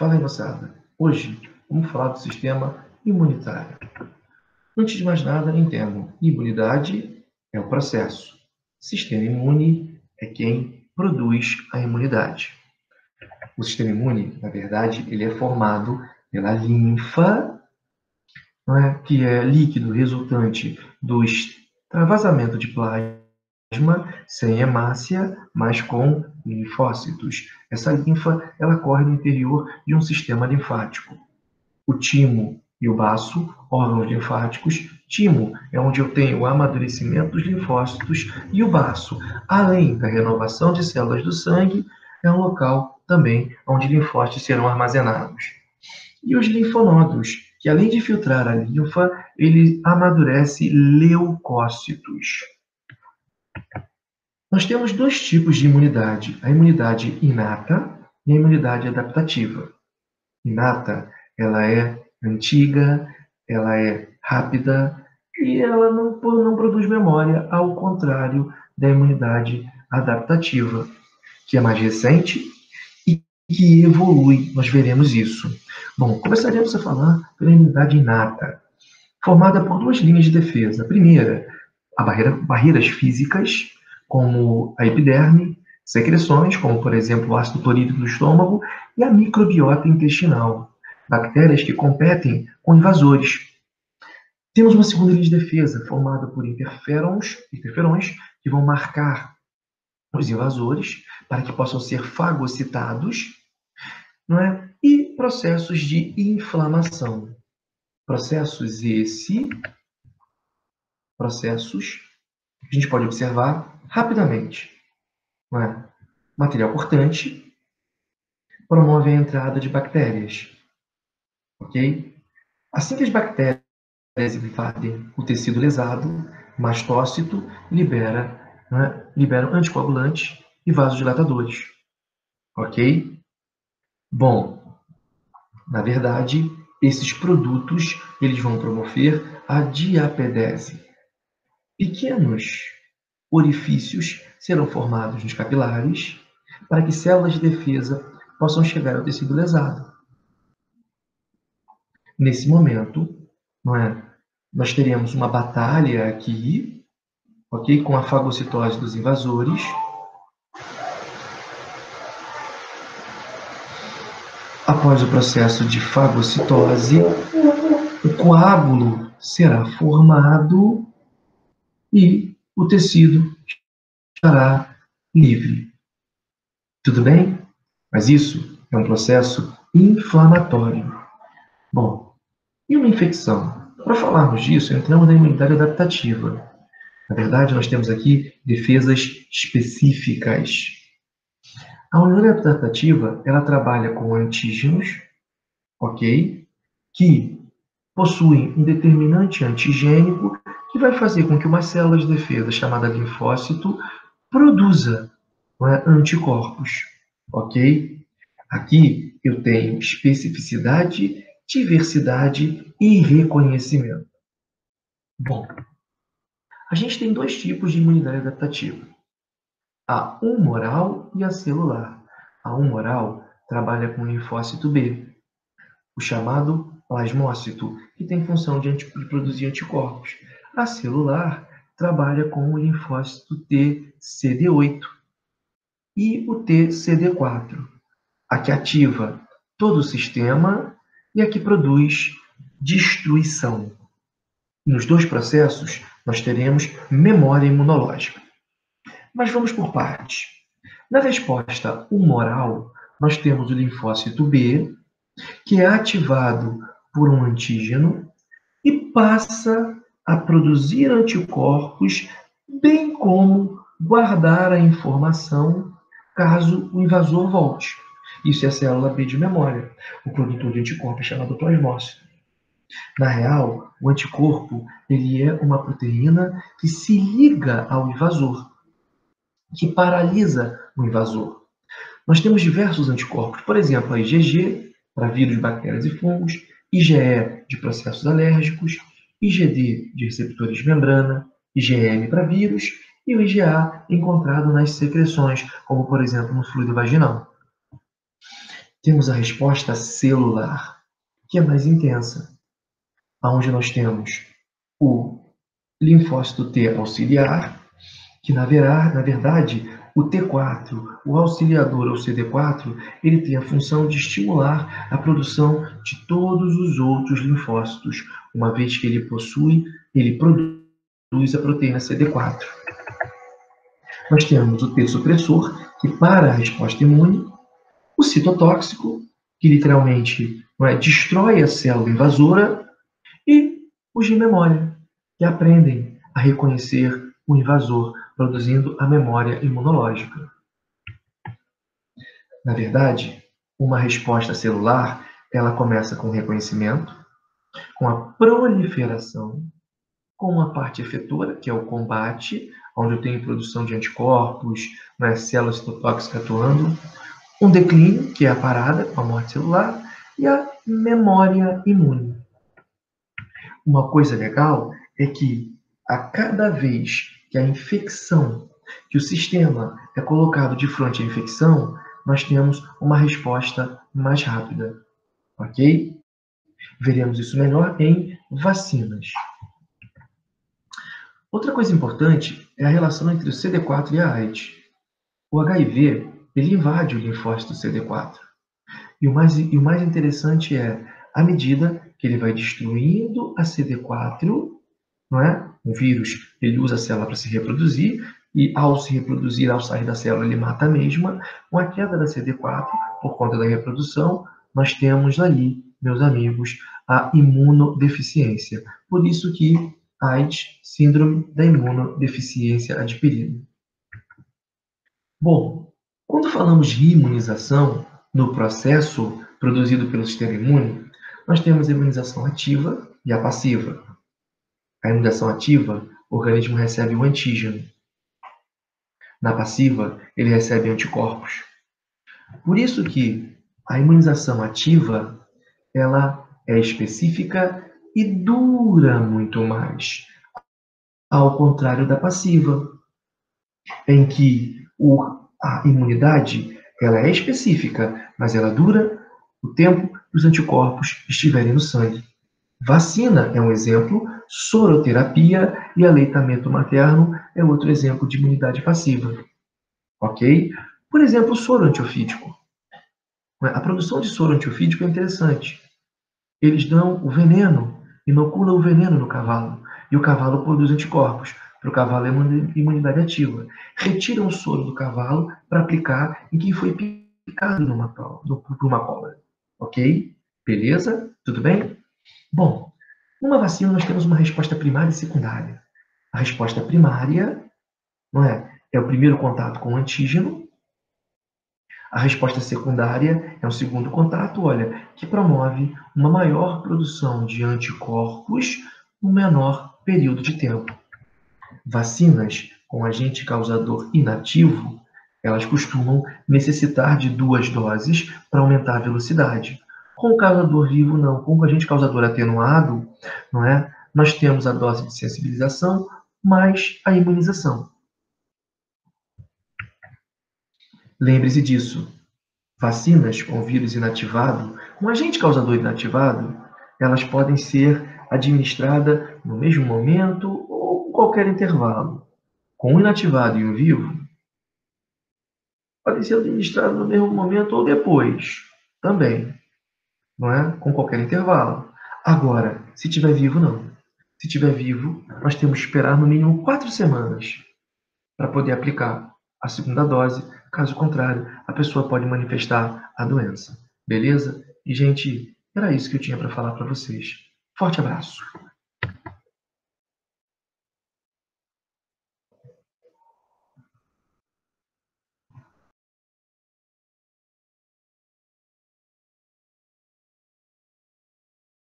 Fala aí, moçada. Hoje vamos falar do sistema imunitário. Antes de mais nada, entendam: imunidade é o processo. Sistema imune é quem produz a imunidade. O sistema imune, na verdade, ele é formado pela linfa, não é? Que é líquido resultante do extravasamento de plasma sem hemácia, mas com linfócitos. Essa linfa ela corre no interior de um sistema linfático. O timo e o baço, órgãos linfáticos. Timo é onde eu tenho o amadurecimento dos linfócitos, e o baço, além da renovação de células do sangue, é um local também onde linfócitos serão armazenados. E os linfonodos, que além de filtrar a linfa, ele amadurece leucócitos. Nós temos dois tipos de imunidade: a imunidade inata e a imunidade adaptativa. Inata, ela é antiga, ela é rápida e ela não produz memória, ao contrário da imunidade adaptativa, que é mais recente e que evolui. Nós veremos isso. Bom, começaremos a falar pela imunidade inata, formada por duas linhas de defesa. A primeira, barreiras físicas, como a epiderme, secreções, como por exemplo o ácido clorídrico do estômago, e a microbiota intestinal, bactérias que competem com invasores. Temos uma segunda linha de defesa, formada por interferons, que vão marcar os invasores para que possam ser fagocitados, não é? E processos de inflamação. Processos que a gente pode observar rapidamente. Não é? Material cortante promove a entrada de bactérias. Ok? Assim que as bactérias invadem o tecido lesado, mastócito liberam anticoagulantes e vasodilatadores. Ok? Bom, na verdade, esses produtos eles vão promover a diapedese. Pequenos orifícios serão formados nos capilares para que células de defesa possam chegar ao tecido lesado. Nesse momento, não é? Nós teremos uma batalha aqui, ok? Com a fagocitose dos invasores. Após o processo de fagocitose, o coágulo será formado e o tecido estará livre. Tudo bem? Mas isso é um processo inflamatório. Bom, e uma infecção? Para falarmos disso, entramos na imunidade adaptativa. Na verdade, nós temos aqui defesas específicas. A imunidade adaptativa, ela trabalha com antígenos, ok? Que possuem um determinante antigênico que vai fazer com que uma célula de defesa chamada linfócito produza, não é, anticorpos, ok? Aqui eu tenho especificidade, diversidade e reconhecimento. Bom, a gente tem dois tipos de imunidade adaptativa: a humoral e a celular. A humoral trabalha com o linfócito B, o chamado plasmócito, que tem função de produzir anticorpos. A celular trabalha com o linfócito T CD8 e o T CD4, a que ativa todo o sistema e a que produz destruição. Nos dois processos, nós teremos memória imunológica. Mas vamos por partes. Na resposta humoral, nós temos o linfócito B, que é ativado por um antígeno e passa a produzir anticorpos, bem como guardar a informação caso o invasor volte. Isso é a célula B de memória. O produtor de anticorpos é chamado plasmócito. Na real, o anticorpo ele é uma proteína que se liga ao invasor, que paralisa o invasor. Nós temos diversos anticorpos, por exemplo, a IgG, para vírus, bactérias e fungos, IgE de processos alérgicos, IgD de receptores de membrana, IgM para vírus e o IgA encontrado nas secreções, como por exemplo no fluido vaginal. Temos a resposta celular, que é mais intensa, onde nós temos o linfócito T auxiliar, que na verdade o T4, o auxiliador ou CD4, ele tem a função de estimular a produção de todos os outros linfócitos, uma vez que ele produz a proteína CD4. Nós temos o T supressor, que para a resposta imune, o citotóxico, que literalmente destrói a célula invasora, e os de memória, que aprendem a reconhecer o invasor, produzindo a memória imunológica. Na verdade, uma resposta celular, ela começa com o reconhecimento, com a proliferação, com uma parte efetora, que é o combate, onde eu tenho produção de anticorpos, células citotóxicas atuando, um declínio, que é a parada, a morte celular, e a memória imune. Uma coisa legal é que a cada vez que a infecção, que o sistema é colocado de frente à infecção, nós temos uma resposta mais rápida, ok? Veremos isso melhor em vacinas. Outra coisa importante é a relação entre o CD4 e a AIDS. O HIV, ele invade o linfócito CD4. E o mais interessante é, à medida que ele vai destruindo a CD4, não é? O vírus, ele usa a célula para se reproduzir, e ao se reproduzir, ao sair da célula, ele mata a mesma. Com a queda da CD4, por conta da reprodução, nós temos aí, meus amigos, a imunodeficiência. Por isso que AIDS, síndrome da imunodeficiência adquirida. Bom, quando falamos de imunização, no processo produzido pelo sistema imune, nós temos a imunização ativa e a passiva. A imunização ativa, o organismo recebe o antígeno. Na passiva, ele recebe anticorpos. Por isso que a imunização ativa, ela é específica e dura muito mais, ao contrário da passiva, em que a imunidade ela é específica, mas ela dura o tempo que os anticorpos estiverem no sangue. Vacina é um exemplo, soroterapia e aleitamento materno é outro exemplo de imunidade passiva. Ok? Por exemplo, o soro antiofídico. A produção de soro antiofídico é interessante. Eles dão o veneno, inoculam o veneno no cavalo, e o cavalo produz anticorpos. Para o cavalo é imunidade ativa. Retiram o soro do cavalo para aplicar em quem foi picado por uma cobra. Ok? Beleza? Tudo bem? Bom, numa vacina nós temos uma resposta primária e secundária. A resposta primária, é o primeiro contato com o antígeno. A resposta secundária é o segundo contato, que promove uma maior produção de anticorpos no menor período de tempo. Vacinas com agente causador inativo, elas costumam necessitar de 2 doses para aumentar a velocidade. Com o causador vivo, não. Com o agente causador atenuado, nós temos a dose de sensibilização mais a imunização. Lembre-se disso. Vacinas com vírus inativado, com agente causador inativado, elas podem ser administradas no mesmo momento ou em qualquer intervalo. Com um inativado e um vivo, podem ser administradas no mesmo momento ou depois, também, com qualquer intervalo. Agora, se estiver vivo, não. Se estiver vivo, nós temos que esperar no mínimo 4 semanas para poder aplicar a segunda dose. Caso contrário, a pessoa pode manifestar a doença. Beleza? E, gente, era isso que eu tinha para falar para vocês. Forte abraço!